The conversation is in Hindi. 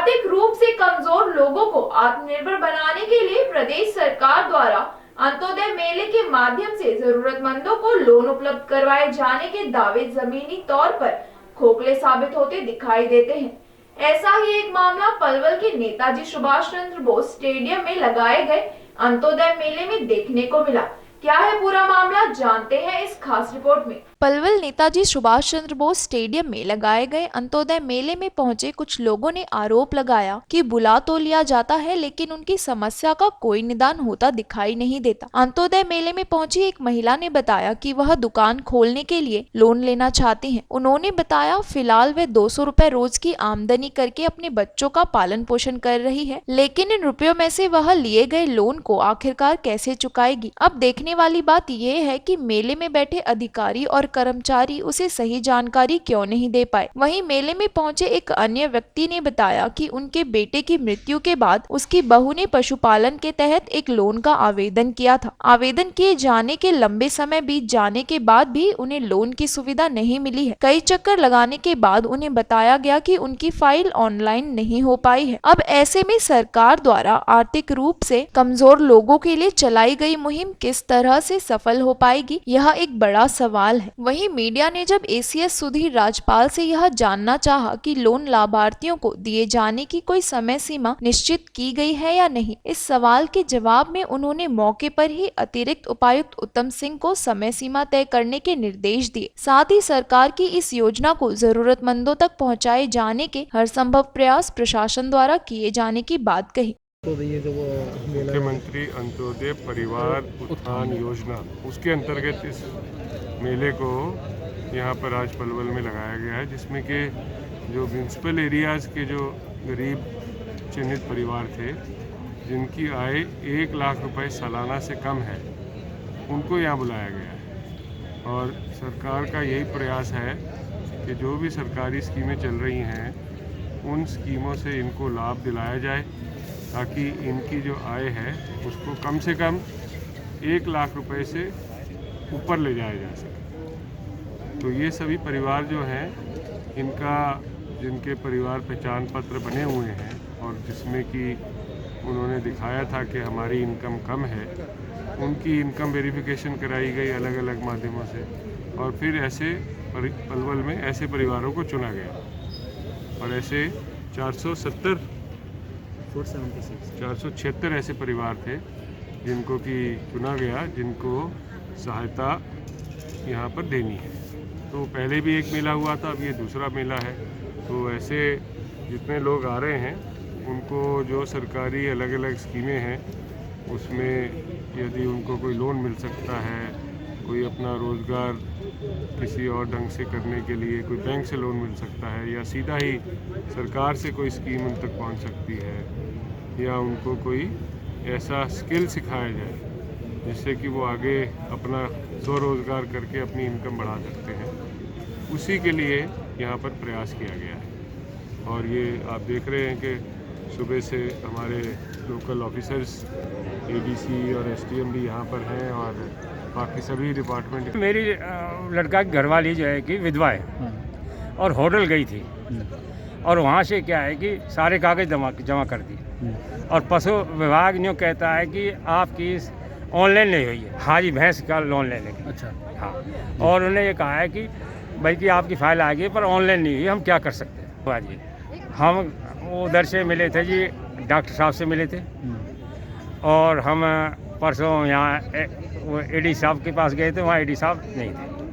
आर्थिक रूप से कमजोर लोगों को आत्मनिर्भर बनाने के लिए प्रदेश सरकार द्वारा अंत्योदय मेले के माध्यम से जरूरतमंदों को लोन उपलब्ध करवाए जाने के दावे जमीनी तौर पर खोखले साबित होते दिखाई देते हैं। ऐसा ही एक मामला पलवल के नेताजी सुभाष चंद्र बोस स्टेडियम में लगाए गए अंत्योदय मेले में देखने को मिला। क्या है पूरा मामला, जानते हैं इस खास रिपोर्ट में। पलवल नेताजी सुभाष चंद्र बोस स्टेडियम में लगाए गए अंत्योदय मेले में पहुंचे कुछ लोगों ने आरोप लगाया कि बुला तो लिया जाता है लेकिन उनकी समस्या का कोई निदान होता दिखाई नहीं देता। अंत्योदय मेले में पहुंची एक महिला ने बताया कि वह दुकान खोलने के लिए लोन लेना चाहती हैं। उन्होंने बताया फिलहाल वे 200 रुपए रोज की आमदनी करके अपने बच्चों का पालन पोषण कर रही है, लेकिन इन रुपयों में से वह लिए गए लोन को आखिरकार कैसे चुकाएगी। अब देखने वाली बात यह है कि मेले में बैठे अधिकारी और कर्मचारी उसे सही जानकारी क्यों नहीं दे पाए। वहीं मेले में पहुंचे एक अन्य व्यक्ति ने बताया कि उनके बेटे की मृत्यु के बाद उसकी बहू ने पशुपालन के तहत एक लोन का आवेदन किया था। आवेदन किए जाने के लंबे समय बीत जाने के बाद भी उन्हें लोन की सुविधा नहीं मिली है। कई चक्कर लगाने के बाद उन्हें बताया गया कि उनकी फाइल ऑनलाइन नहीं हो पाई है। अब ऐसे में सरकार द्वारा आर्थिक रूप से कमजोर लोगों के लिए चलाई गई मुहिम किस तरह से सफल हो पाएगी, यह एक बड़ा सवाल है। वहीं मीडिया ने जब एसीएस सुधीर राजपाल से यह जानना चाहा कि लोन लाभार्थियों को दिए जाने की कोई समय सीमा निश्चित की गई है या नहीं, इस सवाल के जवाब में उन्होंने मौके पर ही अतिरिक्त उपायुक्त उत्तम सिंह को समय सीमा तय करने के निर्देश दिए। साथ ही सरकार की इस योजना को जरूरतमंदों तक पहुँचाए जाने के हर संभव प्रयास प्रशासन द्वारा किए जाने की बात कही। मुख्यमंत्री अंत्योदय परिवार उत्थान योजना, उसके अंतर्गत इस मेले को यहाँ पर आज पलवल में लगाया गया है, जिसमें कि जो म्यूनसिपल एरियाज़ के जो गरीब चिन्हित परिवार थे जिनकी आय 1 लाख रुपए सालाना से कम है, उनको यहाँ बुलाया गया है। और सरकार का यही प्रयास है कि जो भी सरकारी स्कीमें चल रही हैं उन स्कीमों से इनको लाभ दिलाया जाए ताकि इनकी जो आय है उसको कम से कम 1 लाख रुपए से ऊपर ले जाया जा सके। तो ये सभी परिवार जो हैं, इनका जिनके परिवार पहचान पत्र बने हुए हैं और जिसमें कि उन्होंने दिखाया था कि हमारी इनकम कम है, उनकी इनकम वेरिफिकेशन कराई गई अलग अलग माध्यमों से और फिर ऐसे पलवल में ऐसे परिवारों को चुना गया और ऐसे 476 ऐसे परिवार थे जिनको कि चुना गया, जिनको सहायता यहाँ पर देनी है। तो पहले भी एक मेला हुआ था, अब ये दूसरा मेला है। तो ऐसे जितने लोग आ रहे हैं उनको जो सरकारी अलग अलग स्कीमें हैं उसमें यदि उनको कोई लोन मिल सकता है, कोई अपना रोज़गार किसी और ढंग से करने के लिए कोई बैंक से लोन मिल सकता है या सीधा ही सरकार से कोई स्कीम उन तक पहुंच सकती है, या उनको कोई ऐसा स्किल सिखाया जाए जिससे कि वो आगे अपना स्वरोज़गार करके अपनी इनकम बढ़ा सकते हैं, उसी के लिए यहाँ पर प्रयास किया गया है। और ये आप देख रहे हैं कि सुबह से हमारे लोकल ऑफिसर्स एडीसी और एसडीएम भी यहाँ पर हैं और बाकी सभी डिपार्टमेंट। मेरी लड़का की घरवाली जो है कि विधवा है और होटल गई थी और वहाँ से क्या है कि सारे कागज़ जमा कर दिए और पशु विभाग न्यू कहता है कि आपकी ऑनलाइन नहीं हुई है। हाँ जी, भैंस का लोन लेने की। अच्छा, हाँ, और उन्होंने ये कहा है कि भाई कि आपकी फ़ाइल आ गई पर ऑनलाइन नहीं हुई, हम क्या कर सकते हैं। हाँ जी, हम उधर से मिले थे जी, डॉक्टर साहब से मिले थे और हम परसों यहाँ वो एडी साहब के पास गए थे, वहाँ एडी साहब नहीं थे।